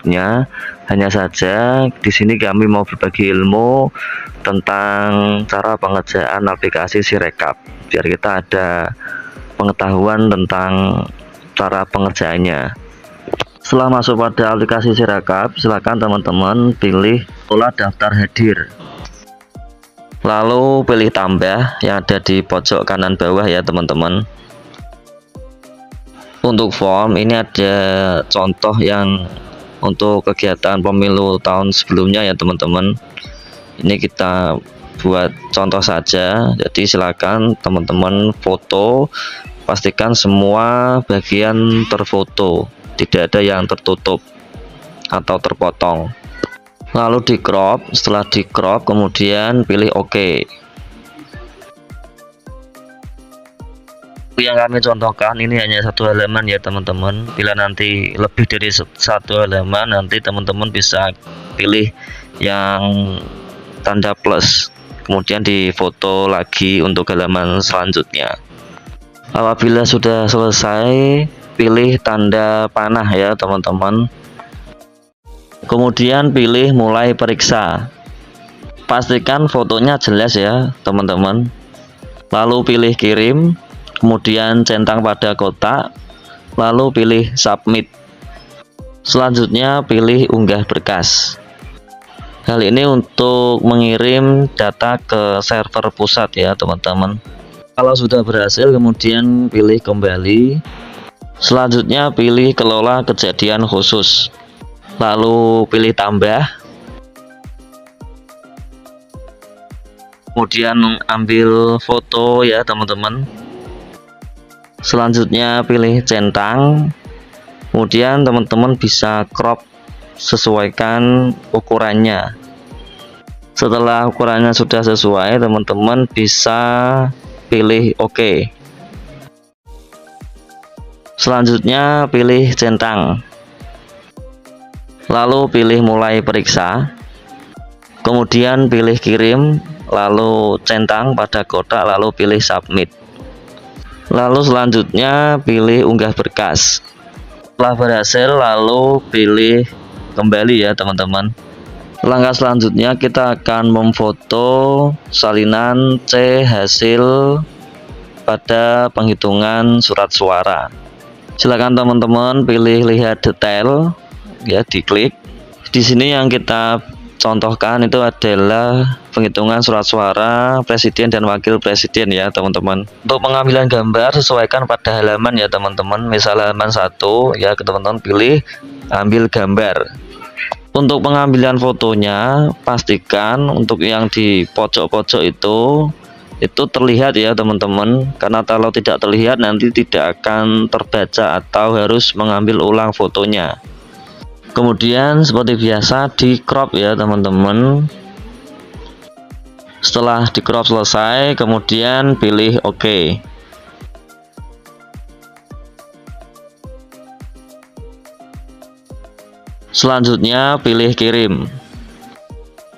YouTubenya. Hanya saja di sini kami mau berbagi ilmu tentang cara pengerjaan aplikasi Sirekap, biar kita ada pengetahuan tentang cara pengerjaannya. Setelah masuk pada aplikasi Sirekap, silakan teman-teman pilih pola daftar hadir. Lalu pilih tambah yang ada di pojok kanan bawah ya teman-teman. Untuk form ini ada contoh yang untuk kegiatan pemilu tahun sebelumnya ya teman-teman. Ini kita buat contoh saja. Jadi silakan teman-teman foto, pastikan semua bagian terfoto, tidak ada yang tertutup atau terpotong. Lalu di crop, setelah di crop kemudian pilih OK. Yang kami contohkan ini hanya satu halaman ya teman-teman. Bila nanti lebih dari satu halaman, nanti teman-teman bisa pilih yang tanda plus, kemudian difoto lagi untuk halaman selanjutnya. Apabila sudah selesai, pilih tanda panah ya teman-teman. Kemudian pilih mulai periksa. Pastikan fotonya jelas ya teman-teman. Lalu pilih kirim, kemudian centang pada kotak, lalu pilih submit. Selanjutnya pilih unggah berkas. Hal ini untuk mengirim data ke server pusat ya teman-teman. Kalau sudah berhasil kemudian pilih kembali. Selanjutnya pilih kelola kejadian khusus, lalu pilih tambah, kemudian ambil foto ya teman-teman. Selanjutnya pilih centang, kemudian teman-teman bisa crop sesuaikan ukurannya. Setelah ukurannya sudah sesuai, teman-teman bisa pilih OK. Selanjutnya pilih centang, lalu pilih mulai periksa, kemudian pilih kirim, lalu centang pada kotak, lalu pilih submit. Lalu selanjutnya pilih unggah berkas. Setelah berhasil lalu pilih kembali ya teman-teman. Langkah selanjutnya kita akan memfoto salinan C hasil pada penghitungan surat suara. Silakan teman-teman pilih lihat detail ya, diklik. Di sini yang kita contohkan itu adalah penghitungan surat suara presiden dan wakil presiden ya teman-teman. Untuk pengambilan gambar sesuaikan pada halaman ya teman-teman. Misal halaman 1 ya, teman-teman pilih ambil gambar. Untuk pengambilan fotonya pastikan untuk yang di pojok-pojok itu terlihat ya teman-teman, karena kalau tidak terlihat nanti tidak akan terbaca atau harus mengambil ulang fotonya. Kemudian seperti biasa di crop ya teman-teman. Setelah di crop selesai kemudian pilih OK. Selanjutnya pilih kirim.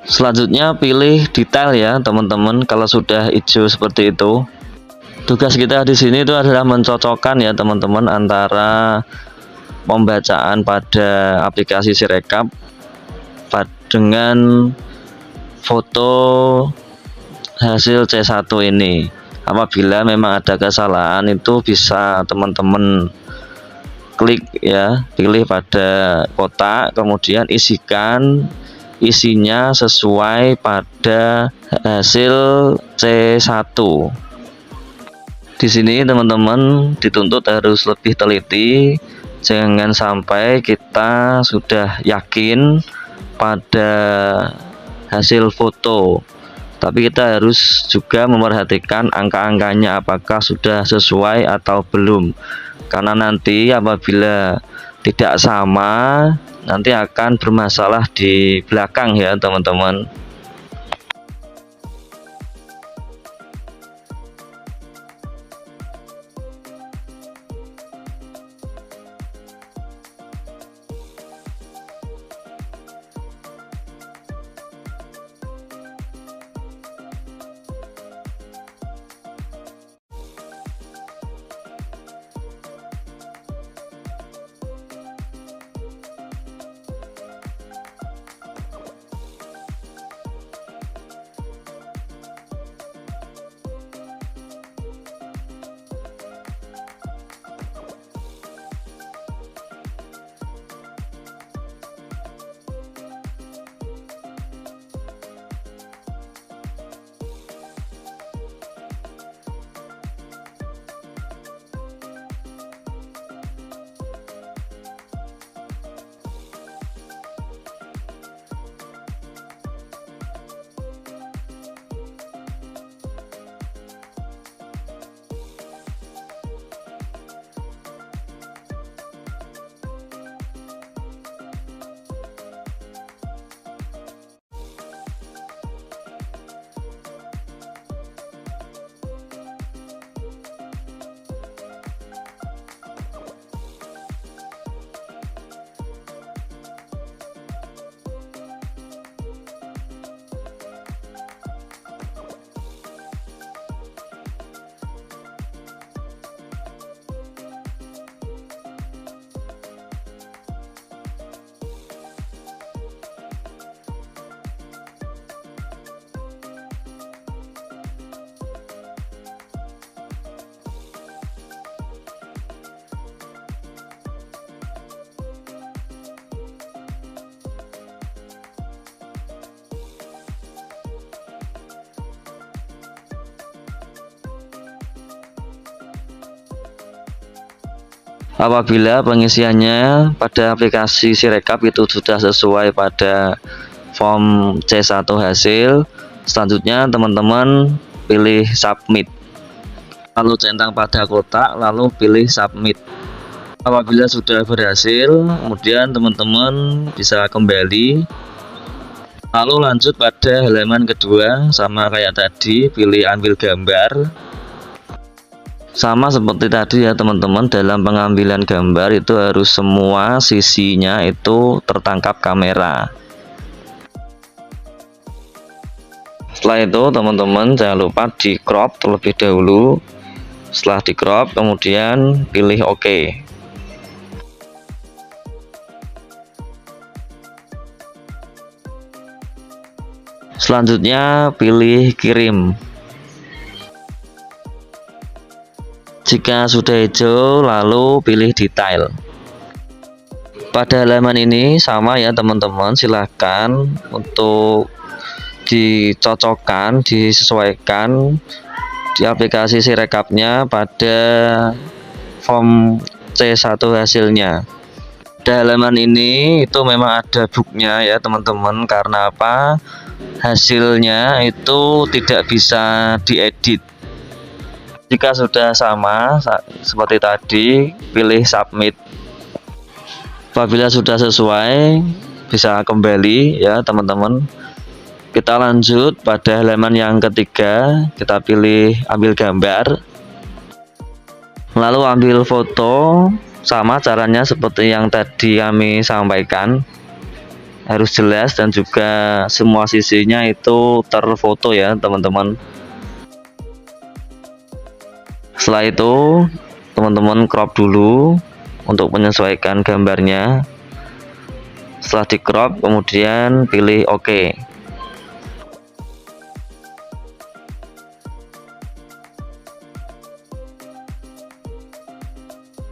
Selanjutnya pilih detail ya teman-teman. Kalau sudah hijau seperti itu, tugas kita di sini itu adalah mencocokkan ya teman-teman antara pembacaan pada aplikasi Sirekap dengan foto hasil C1 ini. Apabila memang ada kesalahan itu bisa teman-teman klik ya, pilih pada kotak, kemudian isinya sesuai pada hasil C1. Di sini teman-teman dituntut harus lebih teliti. Jangan sampai kita sudah yakin pada hasil foto, tapi kita harus juga memperhatikan angka-angkanya apakah sudah sesuai atau belum, karena nanti apabila tidak sama nanti akan bermasalah di belakang ya teman-teman. Apabila pengisiannya pada aplikasi Sirekap itu sudah sesuai pada form C1 hasil, selanjutnya teman-teman pilih submit, lalu centang pada kotak, lalu pilih submit. Apabila sudah berhasil, kemudian teman-teman bisa kembali, lalu lanjut pada halaman kedua. Sama kayak tadi, pilih ambil gambar. Sama seperti tadi ya teman-teman, dalam pengambilan gambar itu harus semua sisinya itu tertangkap kamera. Setelah itu teman-teman jangan lupa di crop terlebih dahulu. Setelah di crop kemudian pilih OK. Selanjutnya pilih kirim. Jika sudah hijau lalu pilih detail. Pada halaman ini sama ya teman-teman, silahkan untuk dicocokkan, disesuaikan di aplikasi Sirekapnya pada form C1 hasilnya. Pada halaman ini itu memang ada bugnya ya teman-teman, karena apa? Hasilnya itu tidak bisa diedit. Jika sudah sama seperti tadi, pilih submit. Apabila sudah sesuai, bisa kembali ya teman-teman. Kita lanjut pada halaman yang ketiga, kita pilih ambil gambar, lalu ambil foto. Sama caranya seperti yang tadi kami sampaikan, harus jelas dan juga semua sisinya itu terfoto ya teman-teman. Setelah itu teman-teman crop dulu untuk menyesuaikan gambarnya. Setelah di crop kemudian pilih OK.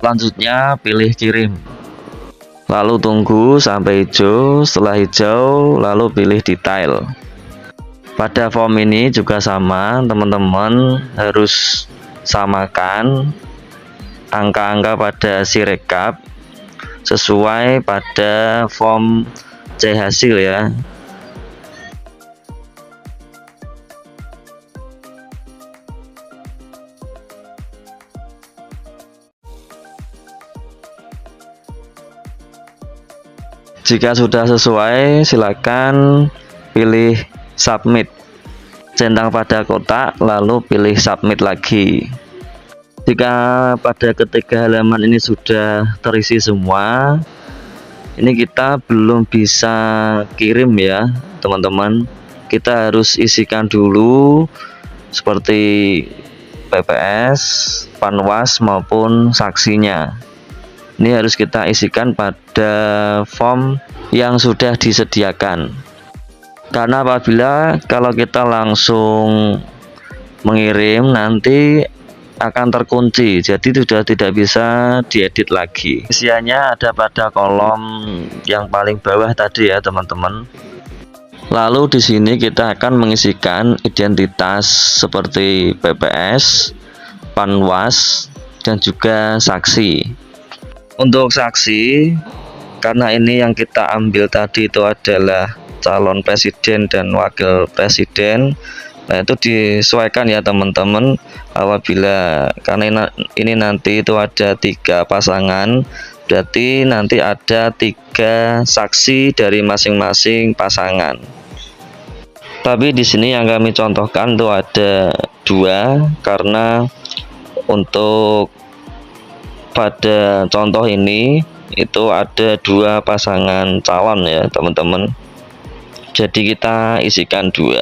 Selanjutnya pilih kirim, lalu tunggu sampai hijau. Setelah hijau lalu pilih detail. Pada form ini juga sama, teman-teman harus samakan angka-angka pada Sirekap sesuai pada form C hasil ya. Jika sudah sesuai, silakan pilih submit, centang pada kotak, lalu pilih submit lagi. Jika pada ketiga halaman ini sudah terisi semua, ini kita belum bisa kirim ya teman-teman. Kita harus isikan dulu seperti PPS, Panwas maupun saksinya. Ini harus kita isikan pada form yang sudah disediakan. Karena apabila kalau kita langsung mengirim nanti akan terkunci, jadi sudah tidak bisa diedit lagi. Isiannya ada pada kolom yang paling bawah tadi ya teman-teman. Lalu di sini kita akan mengisikan identitas seperti PPS, Panwas, dan juga saksi. Untuk saksi, karena ini yang kita ambil tadi itu adalah calon presiden dan wakil presiden, nah itu disesuaikan ya teman-teman. Apabila karena ini nanti itu ada 3 pasangan, berarti nanti ada 3 saksi dari masing-masing pasangan. Tapi di sini yang kami contohkan itu ada 2, karena untuk pada contoh ini itu ada 2 pasangan calon ya teman-teman, jadi kita isikan 2.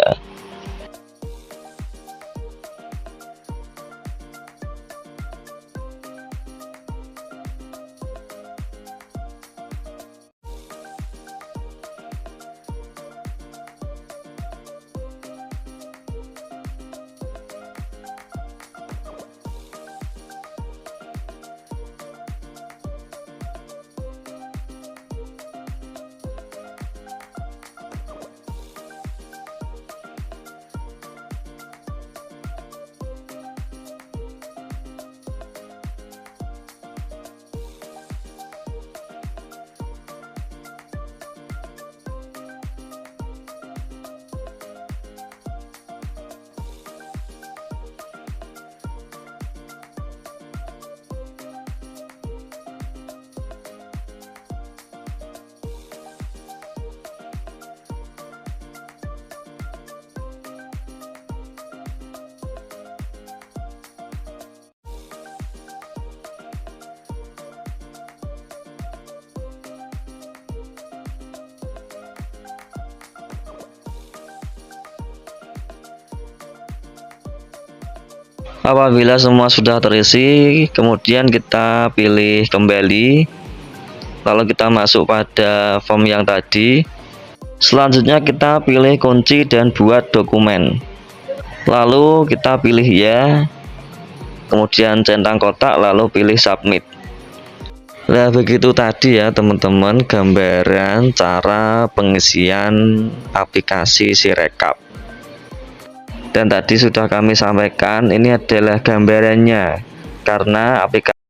Apabila semua sudah terisi, kemudian kita pilih kembali, lalu kita masuk pada form yang tadi. Selanjutnya kita pilih kunci dan buat dokumen, lalu kita pilih ya, kemudian centang kotak, lalu pilih submit. Nah, begitu tadi ya teman-teman, gambaran cara pengisian aplikasi Sirekap. Dan tadi sudah kami sampaikan, ini adalah gambarannya karena aplikasi